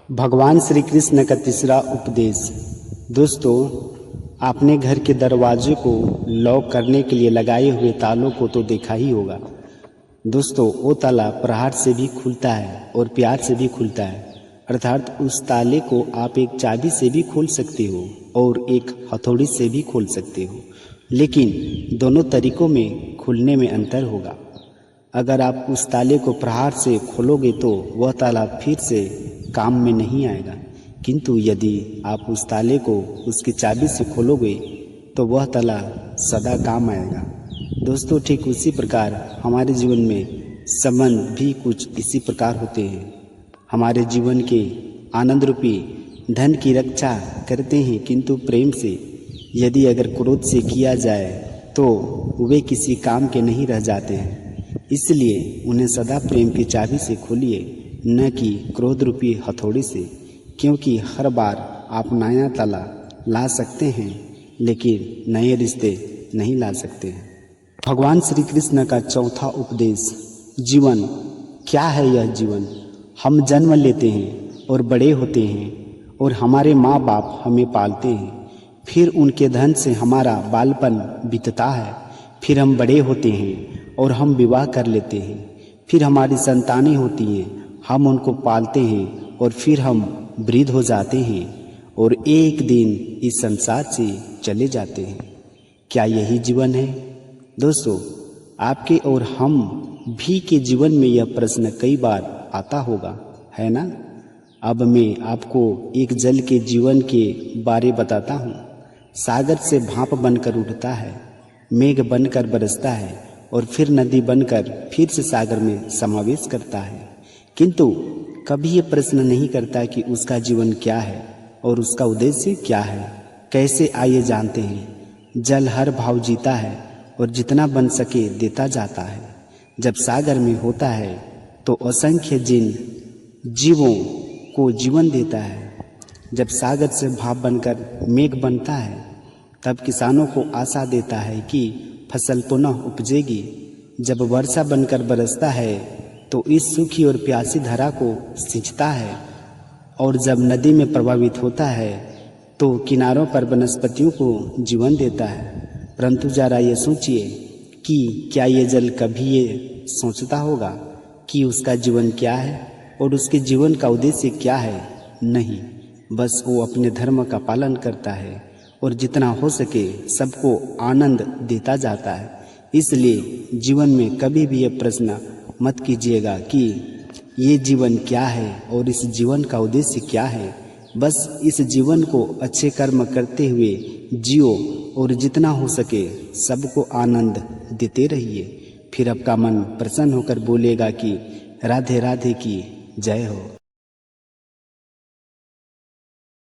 भगवान श्री कृष्ण का तीसरा उपदेश। दोस्तों, आपने घर के दरवाजे को लॉक करने के लिए लगाए हुए तालों को तो देखा ही होगा। दोस्तों, वो ताला प्रहार से भी खुलता है और प्यार से भी खुलता है, अर्थात उस ताले को आप एक चाबी से भी खोल सकते हो और एक हथौड़ी से भी खोल सकते हो, लेकिन दोनों तरीकों में खुलने में अंतर होगा। अगर आप उस ताले को प्रहार से खोलोगे तो वह ताला फिर से काम में नहीं आएगा, किंतु यदि आप उस ताले को उसकी चाबी से खोलोगे तो वह ताला सदा काम आएगा। दोस्तों, ठीक उसी प्रकार हमारे जीवन में संबंध भी कुछ इसी प्रकार होते हैं। हमारे जीवन के आनंद रूपी धन की रक्षा करते हैं, किंतु प्रेम से यदि अगर क्रोध से किया जाए तो वे किसी काम के नहीं रह जाते हैं। इसलिए उन्हें सदा प्रेम की चाबी से खोलिए, न कि क्रोध रूपी हथौड़ी से, क्योंकि हर बार आप नया ताला ला सकते हैं लेकिन नए रिश्ते नहीं ला सकते हैं। भगवान श्री कृष्ण का चौथा उपदेश। जीवन क्या है? यह जीवन हम जन्म लेते हैं और बड़े होते हैं और हमारे माँ बाप हमें पालते हैं, फिर उनके धन से हमारा बालपन बीतता है, फिर हम बड़े होते हैं और हम विवाह कर लेते हैं, फिर हमारी संतानें होती हैं, हम उनको पालते हैं और फिर हम वृद्ध हो जाते हैं और एक दिन इस संसार से चले जाते हैं। क्या यही जीवन है? दोस्तों, आपके और हम भी के जीवन में यह प्रश्न कई बार आता होगा, है ना? अब मैं आपको एक जल के जीवन के बारे बताता हूँ। सागर से भाप बनकर उठता है, मेघ बनकर बरसता है और फिर नदी बनकर फिर से सागर में समावेश करता है, किंतु कभी ये प्रश्न नहीं करता कि उसका जीवन क्या है और उसका उद्देश्य क्या है। कैसे? आइए जानते हैं। जल हर भाव जीता है और जितना बन सके देता जाता है। जब सागर में होता है तो असंख्य जीवों को जीवन देता है। जब सागर से भाप बनकर मेघ बनता है तब किसानों को आशा देता है कि फसल पुनः उपजेगी। जब वर्षा बनकर बरसता है तो इस सूखी और प्यासी धरा को सिंचता है, और जब नदी में प्रभावित होता है तो किनारों पर वनस्पतियों को जीवन देता है। परंतु जरा ये सोचिए कि क्या ये जल कभी ये सोचता होगा कि उसका जीवन क्या है और उसके जीवन का उद्देश्य क्या है? नहीं, बस वो अपने धर्म का पालन करता है और जितना हो सके सबको आनंद देता जाता है। इसलिए जीवन में कभी भी ये प्रश्न मत कीजिएगा कि ये जीवन क्या है और इस जीवन का उद्देश्य क्या है। बस इस जीवन को अच्छे कर्म करते हुए जियो और जितना हो सके सबको आनंद देते रहिए। फिर आपका मन प्रसन्न होकर बोलेगा कि राधे राधे की जय हो।